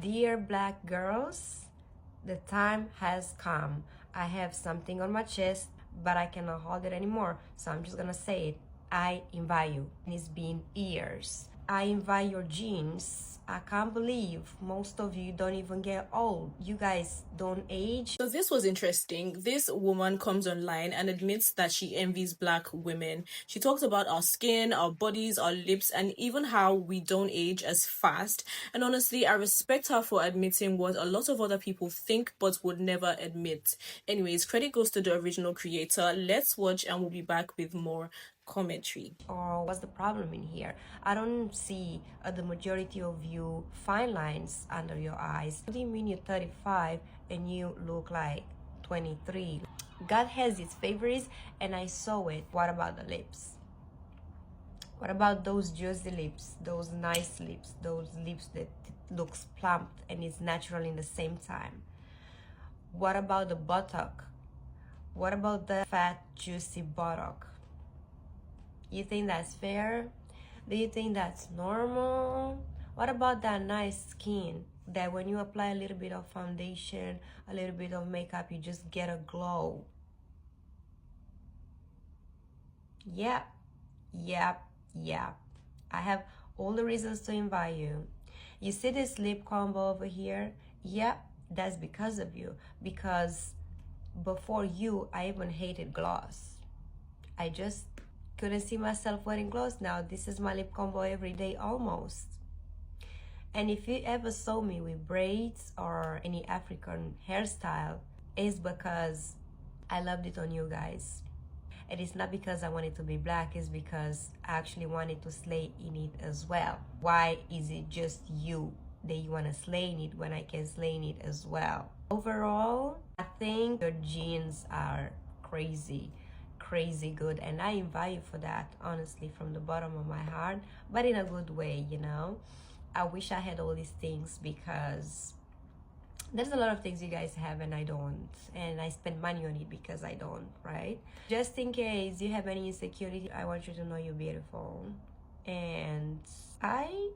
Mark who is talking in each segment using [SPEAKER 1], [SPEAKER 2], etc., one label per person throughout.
[SPEAKER 1] Dear Black girls, the time has come. I have something on my chest, but I cannot hold it anymore, so I'm just gonna say it. I invite you. It's been years. I invite your genes. I can't believe most of you don't even get old. You guys don't age.
[SPEAKER 2] So this was interesting. This woman comes online and admits that she envies Black women. She talks about our skin, our bodies, our lips, and even how we don't age as fast. And honestly, I respect her for admitting what a lot of other people think but would never admit. Anyways, credit goes to the original creator. Let's watch and we'll be back with more commentary.
[SPEAKER 1] Or what's the problem in here? I don't see the majority of you fine lines under your eyes. What do you mean you're 35 and you look like 23? God has his favorites and I saw it. What about the lips? What about those juicy lips, those nice lips, those lips that looks plump and is natural in the same time? What about the buttock? What about the fat juicy buttock? You think that's fair? Do you think that's normal? What about that nice skin that when you apply a little bit of foundation, a little bit of makeup, you just get a glow? Yep. I have all the reasons to invite you. You see this lip combo over here? Yep, that's because of you. Because before you, I even hated gloss. I just couldn't see myself wearing gloss. Now this is my lip combo every day almost. And if you ever saw me with braids or any African hairstyle, it's because I loved it on you guys. And it's not because I wanted to be Black, it's because I actually wanted to slay in it as well. Why is it just you that you want to slay in it when I can slay in it as well? Overall, I think your genes are crazy good, and I invite you for that, honestly, from the bottom of my heart, but in a good way, you know. I wish I had all these things because there's a lot of things you guys have and I don't, and I spend money on it because I don't, right? Just in case you have any insecurity, I want you to know you're beautiful. And I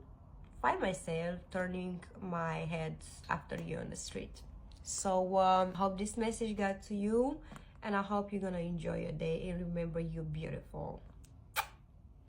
[SPEAKER 1] find myself turning my head after you on the street. So hope this message got to you, and I hope you're gonna enjoy your day, and remember, you're beautiful.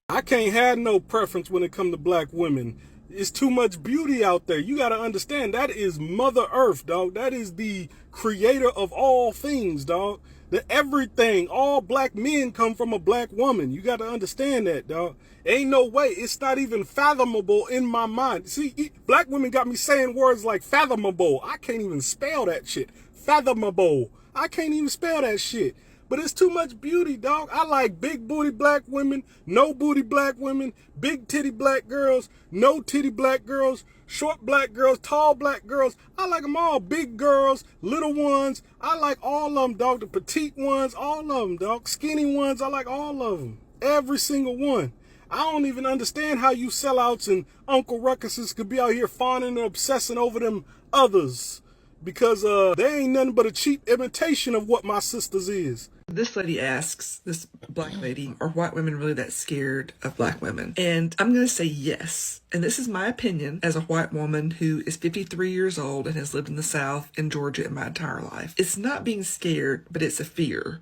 [SPEAKER 3] I can't have no preference when it comes to Black women. It's too much beauty out there. You got to understand, that is Mother Earth, dog. That is the creator of all things, dog. The everything, all Black men come from a Black woman. You got to understand that, dog. Ain't no way. It's not even fathomable in my mind. See, Black women got me saying words like fathomable. I can't even spell that shit. Fathomable. I can't even spell that shit. But it's too much beauty, dog. I like big booty Black women, no booty Black women, big titty Black girls, no titty Black girls, short Black girls, tall Black girls. I like them all. Big girls, little ones. I like all of them, dog. The petite ones, all of them, dog. Skinny ones, I like all of them. Every single one. I don't even understand how you sellouts and Uncle Ruckuses could be out here fawning and obsessing over them others. Because they ain't nothing but a cheap imitation of what my sisters is.
[SPEAKER 4] This lady asks, this Black lady, are white women really that scared of Black women? And I'm going to say yes. And this is my opinion as a white woman who is 53 years old and has lived in the South in Georgia in my entire life. It's not being scared, but it's a fear.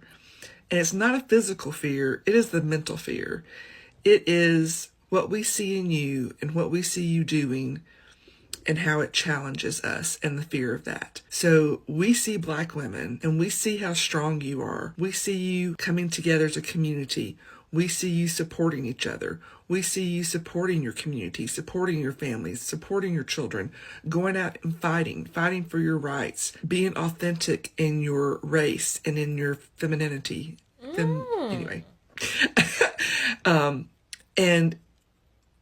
[SPEAKER 4] And it's not a physical fear. It is the mental fear. It is what we see in you and what we see you doing and how it challenges us and the fear of that. So we see Black women and we see how strong you are. We see you coming together as a community. We see you supporting each other. We see you supporting your community, supporting your families, supporting your children, going out and fighting for your rights, being authentic in your race and in your femininity. Anyway. And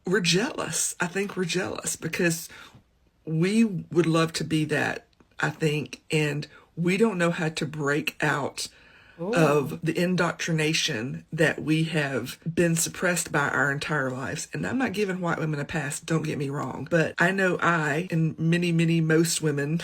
[SPEAKER 4] we're jealous. I think we're jealous because we would love to be that, I think, and we don't know how to break out of the indoctrination that we have been suppressed by our entire lives. And I'm not giving white women a pass, don't get me wrong, but I know I, and most women,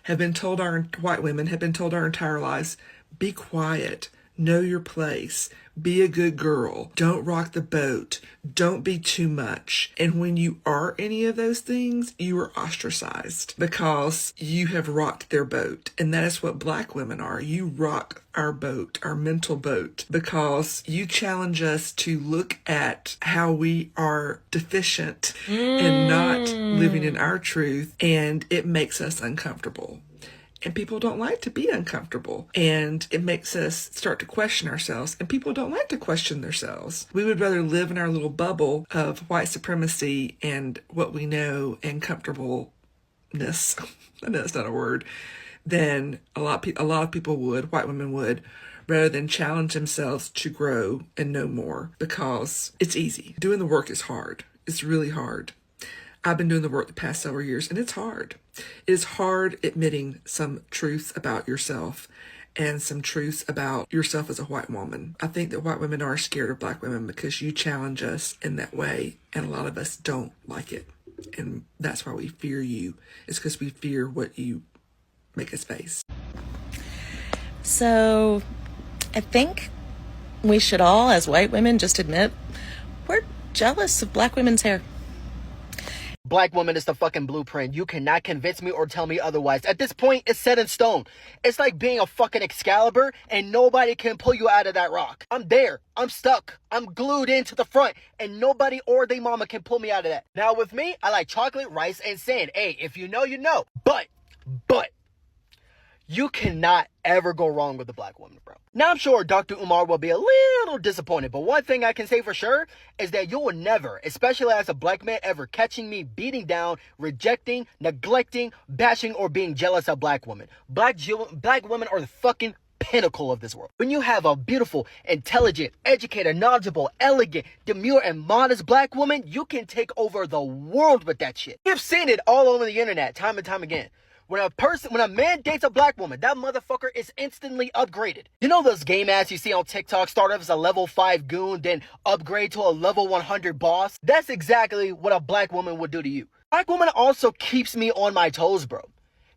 [SPEAKER 4] white women have been told our entire lives, be quiet, know your place, be a good girl, don't rock the boat, don't be too much. And when you are any of those things, you are ostracized because you have rocked their boat. And that is what Black women are. You rock our boat, our mental boat, because you challenge us to look at how we are deficient and not living in our truth, and it makes us uncomfortable. And people don't like to be uncomfortable. And it makes us start to question ourselves. And people don't like to question themselves. We would rather live in our little bubble of white supremacy and what we know and comfortableness. I know that's not a word. Than a lot of people would, white women would, rather than challenge themselves to grow and know more, because it's easy. Doing the work is hard. It's really hard. I've been doing the work the past several years, and it's hard. It is hard admitting some truths about yourself and some truths about yourself as a white woman. I think that white women are scared of Black women because you challenge us in that way, and a lot of us don't like it. And that's why we fear you. It's because we fear what you make us face.
[SPEAKER 5] So I think we should all, as white women, just admit we're jealous of Black women's hair.
[SPEAKER 6] Black woman is the fucking blueprint. You cannot convince me or tell me otherwise. At this point, it's set in stone. It's like being a fucking Excalibur and nobody can pull you out of that rock. I'm there. I'm stuck. I'm glued into the front and nobody or they mama can pull me out of that. Now with me, I like chocolate, rice, and sand. Hey, if you know, you know. But, you cannot ever go wrong with a Black woman, bro. Now, I'm sure Dr. Umar will be a little disappointed, but one thing I can say for sure is that you will never, especially as a Black man, ever catching me beating down, rejecting, neglecting, bashing, or being jealous of Black women. Black women are the fucking pinnacle of this world. When you have a beautiful, intelligent, educated, knowledgeable, elegant, demure, and modest Black woman, you can take over the world with that shit. You've seen it all over the internet, time and time again. When a man dates a Black woman, that motherfucker is instantly upgraded. You know those game ads you see on TikTok, start off as a level 5 goon, then upgrade to a level 100 boss? That's exactly what a Black woman would do to you. Black woman also keeps me on my toes, bro.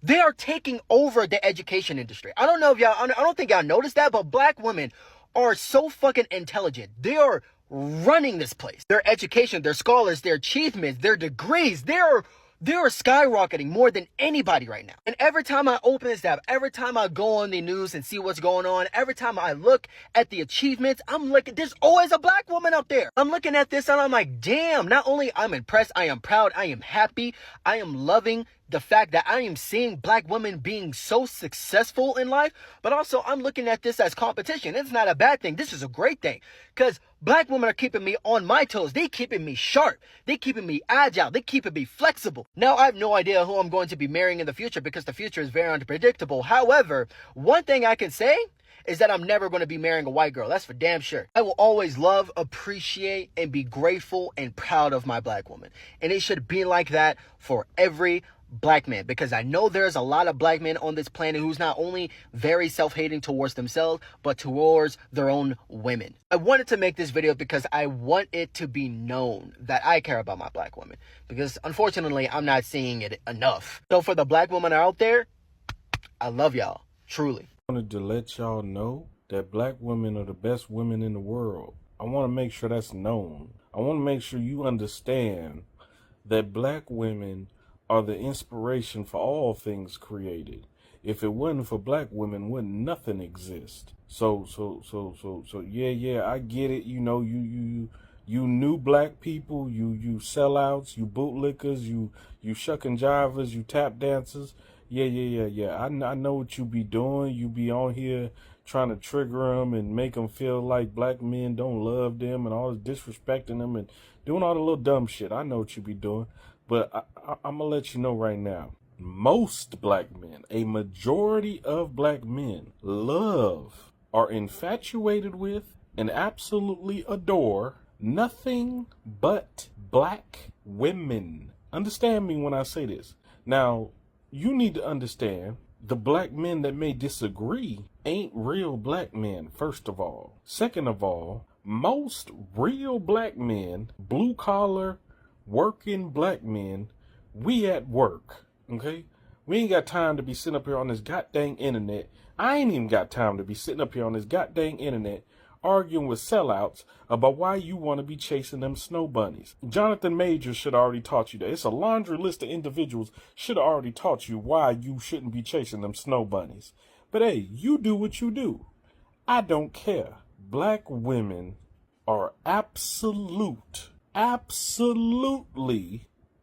[SPEAKER 6] They are taking over the education industry. I don't think y'all noticed that, but Black women are so fucking intelligent. They are running this place. Their education, their scholars, their achievements, their degrees, they're skyrocketing more than anybody right now. And every time I open this app, every time I go on the news and see what's going on, every time I look at the achievements, I'm looking, there's always a Black woman up there. I'm looking at this and I'm like, damn, not only I'm impressed, I am proud, I am happy, I am loving the fact that I am seeing Black women being so successful in life, but also I'm looking at this as competition. It's not a bad thing. This is a great thing because Black women are keeping me on my toes. They keeping me sharp. They keeping me agile. They keeping me flexible. Now, I have no idea who I'm going to be marrying in the future because the future is very unpredictable. However, one thing I can say is that I'm never going to be marrying a white girl. That's for damn sure. I will always love, appreciate, and be grateful and proud of my Black woman. And it should be like that for every Black man, because I know there's a lot of Black men on this planet who's not only very self-hating towards themselves, but towards their own women. I wanted to make this video because I want it to be known that I care about my Black women, because unfortunately, I'm not seeing it enough. So for the Black women out there, I love y'all, truly.
[SPEAKER 3] I wanted to let y'all know that Black women are the best women in the world. I want to make sure that's known. I want to make sure you understand that Black women are the inspiration for all things created. If it wasn't for Black women, wouldn't nothing exist. So yeah, I get it. You know, you new Black people, you sellouts, you bootlickers, you shuck and jivers, you tap dancers. Yeah. I know what you be doing. You be on here trying to trigger them and make them feel like Black men don't love them and all this disrespecting them and doing all the little dumb shit. I know what you be doing. But I'm going to let you know right now, most Black men, a majority of Black men love, are infatuated with, and absolutely adore nothing but Black women. Understand me when I say this. Now, you need to understand the Black men that may disagree ain't real Black men, first of all. Second of all, most real Black men, blue collar, working Black men, we at work, okay? We ain't got time to be sitting up here on this goddamn internet. I ain't even got time to be sitting up here on this goddamn internet arguing with sellouts about why you want to be chasing them snow bunnies. Jonathan Majors should have already taught you that. It's a laundry list of individuals should have already taught you why you shouldn't be chasing them snow bunnies. But hey, you do what you do. I don't care. Black women are absolutely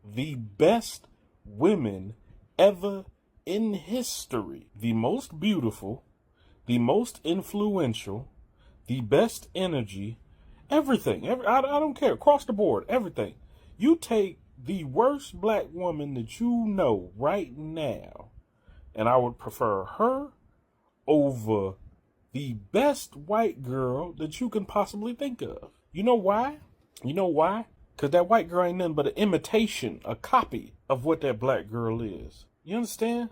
[SPEAKER 3] the best women ever in history. The most beautiful, the most influential, the best energy, everything. I don't care. Across the board, everything. You take the worst black woman that you know right now, and I would prefer her over the best white girl that you can possibly think of. You know why? Because that white girl ain't nothing but an imitation, a copy of what that black girl is. You understand?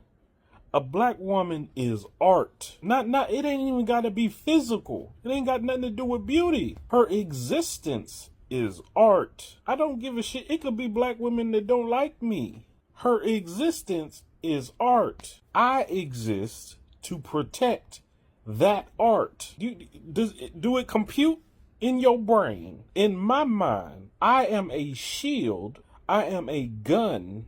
[SPEAKER 3] A black woman is art. It ain't even got to be physical. It ain't got nothing to do with beauty. Her existence is art. I don't give a shit. It could be black women that don't like me. Her existence is art. I exist to protect that art. Do it compute in your brain? In my mind, I am a shield. I am a gun.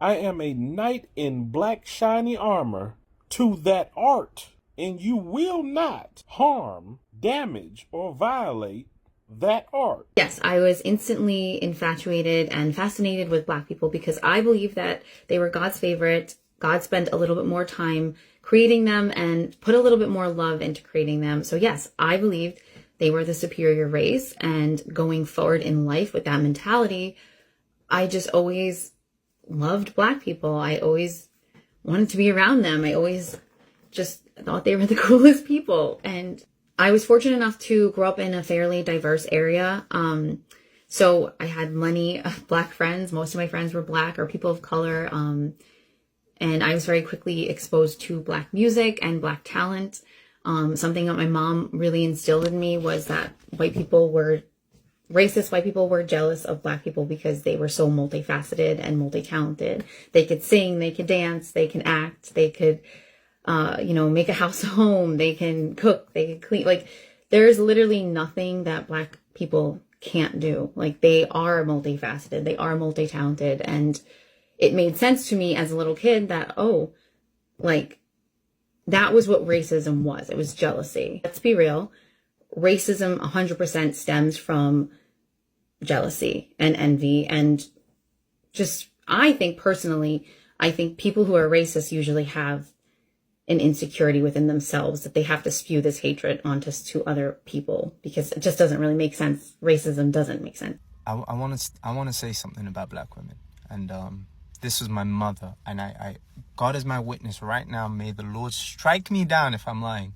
[SPEAKER 3] I am a knight in black shiny armor to that art, and you will not harm, damage, or violate that art.
[SPEAKER 7] Yes, I was instantly infatuated and fascinated with Black people because I believe that they were God's favorite. God spent a little bit more time creating them and put a little bit more love into creating them. So yes, I believed they were the superior race, and going forward in life with that mentality, I just always loved Black people. I always wanted to be around them. I always just thought they were the coolest people. And I was fortunate enough to grow up in a fairly diverse area. So I had many Black friends. Most of my friends were Black or people of color. And I was very quickly exposed to Black music and Black talent. Something that my mom really instilled in me was that racist white people were jealous of Black people because they were so multifaceted and multi-talented. They could sing, they could dance, they can act, they could, make a house a home, they can cook, they can clean. Like, there's literally nothing that Black people can't do. Like, they are multifaceted, they are multi-talented. And it made sense to me as a little kid that, that was what racism was. It was jealousy. Let's be real. Racism 100% stems from jealousy and envy. And just, I think people who are racist usually have an insecurity within themselves that they have to spew this hatred onto to other people because it just doesn't really make sense. Racism doesn't make sense.
[SPEAKER 8] I want to say something about Black women. And this was my mother. And I God is my witness right now. May the Lord strike me down if I'm lying.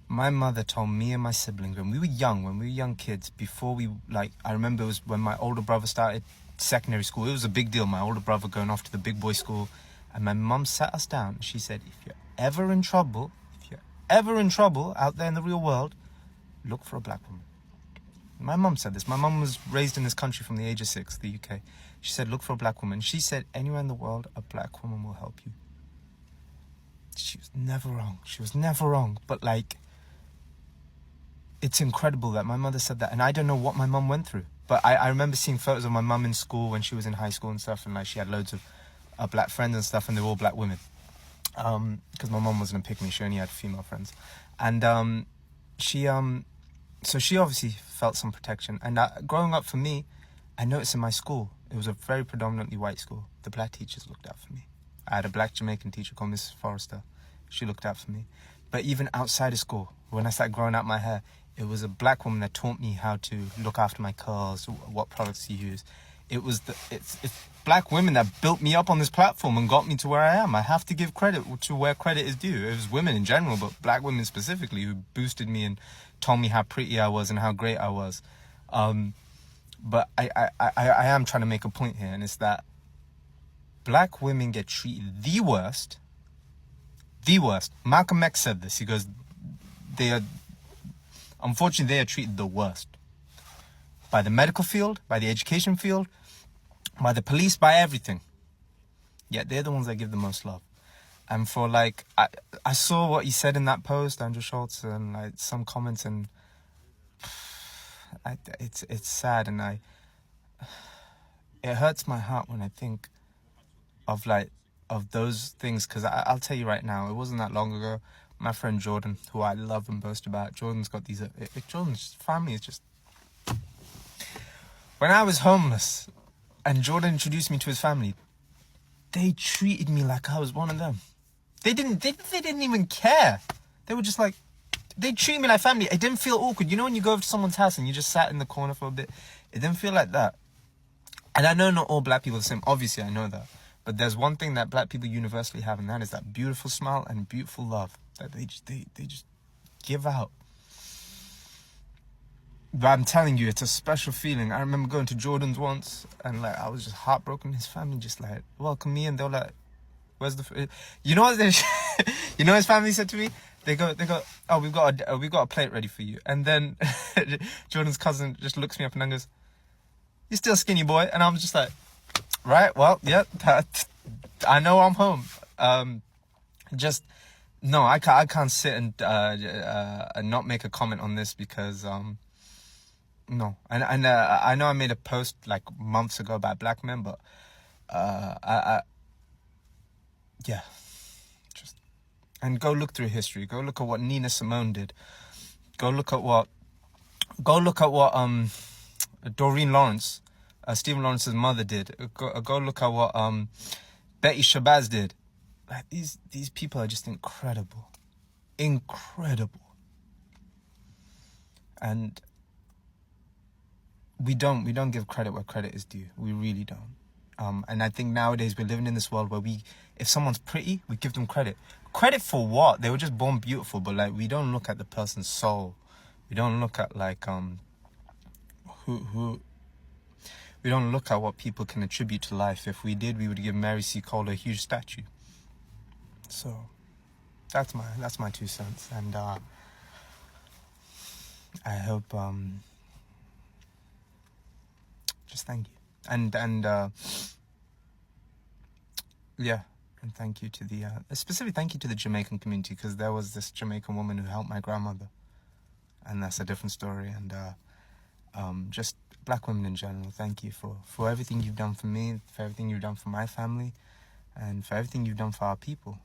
[SPEAKER 8] My mother told me and my siblings when we were young kids, before I remember it was when my older brother started secondary school. It was a big deal, my older brother going off to the big boy school. And my mum sat us down. She said, if you're ever in trouble out there in the real world, look for a Black woman. My mum said this. My mum was raised in this country from the age of 6, the UK. She said, look for a Black woman. She said, anywhere in the world, a Black woman will help you. She was never wrong. But it's incredible that my mother said that. And I don't know what my mum went through. But I remember seeing photos of my mum in school when she was in high school and stuff. And she had loads of Black friends and stuff. And they were all Black women. Because my mum wasn't a pick-me. She only had female friends. And so she obviously felt some protection. And growing up for me, I noticed in my school, it was a very predominantly white school. The Black teachers looked out for me. I had a Black Jamaican teacher called Mrs. Forrester. She looked out for me. But even outside of school, when I started growing out my hair, it was a Black woman that taught me how to look after my curls, what products to use. It's Black women that built me up on this platform and got me to where I am. I have to give credit to where credit is due. It was women in general, but Black women specifically who boosted me and told me how pretty I was and how great I was. But I am trying to make a point here, and it's that Black women get treated the worst. Malcolm X said this. He goes, unfortunately, they are treated the worst. By the medical field, by the education field, by the police, by everything. yet they're the ones that give the most love. And for like, I saw what he said in that post, Andrew Schultz, and like some comments, and it's sad, and it hurts my heart when I think of those things, because I'll tell you right now, it wasn't that long ago. My friend Jordan, who I love and boast about, Jordan's got these. Jordan's family is just. When I was homeless, and Jordan introduced me to his family, they treated me like I was one of them. They didn't even care. They were just like, they treat me like family. It didn't feel awkward. You know when you go over to someone's house and you just sat in the corner for a bit? It didn't feel like that. And I know not all black people are the same. Obviously, I know that. But there's one thing that black people universally have, and that is that beautiful smile and beautiful love that they just give out. But I'm telling you, it's a special feeling. I remember going to Jordan's once, and like I was just heartbroken. His family just like welcomed me, and they were like, "Where's the?" You know what? You know what his family said to me? They go. Oh, we've got a plate ready for you. And then Jordan's cousin just looks me up and then goes, "You're still skinny, boy." And I'm just like, right, well, yeah, I know I'm home. Just no, I can't sit and not make a comment on this because no, and I know I made a post like months ago about black men, but yeah, just and go look through history. Go look at what Nina Simone did. Go look at what Doreen Lawrence, Stephen Lawrence's mother, did. Go look at what Betty Shabazz did. Like these people are just incredible, and we don't give credit where credit is due. We really don't. And I think nowadays we're living in this world where if someone's pretty, we give them credit. Credit for what? They were just born beautiful, but like we don't look at the person's soul. We don't look at like who. We don't look at what people can attribute to life. If we did, we would give Mary C. Cole a huge statue. So that's my 2 cents, and I hope just thank you, and yeah, and thank you to a specific thank you to the Jamaican community, because there was this Jamaican woman who helped my grandmother, and that's a different story. And just black women in general, thank you for everything you've done for me, for everything you've done for my family, and for everything you've done for our people.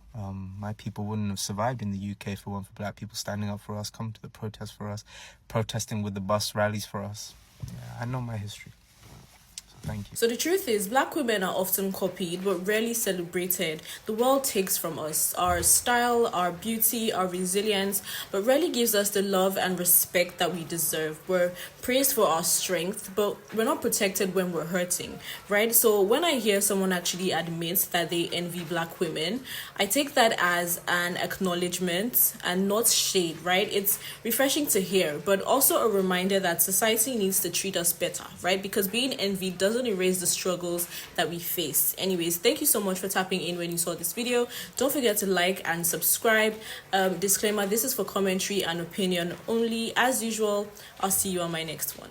[SPEAKER 8] My people wouldn't have survived in the UK if it weren't for black people standing up for us, coming to the protest for us, protesting with the bus rallies for us. Yeah, I know my history. Thank you.
[SPEAKER 2] So the truth is, black women are often copied but rarely celebrated. The world takes from us our style, our beauty, our resilience, but rarely gives us the love and respect that we deserve. We're praised for our strength, but we're not protected when we're hurting, right? So when I hear someone actually admit that they envy black women, I take that as an acknowledgement and not shade, right? It's refreshing to hear, but also a reminder that society needs to treat us better, right? Because being envied doesn't erase the struggles that we face. Anyways, thank you so much for tapping in when you saw this video. Don't forget to like and subscribe. Disclaimer, this is for commentary and opinion only. As usual, I'll see you on my next one.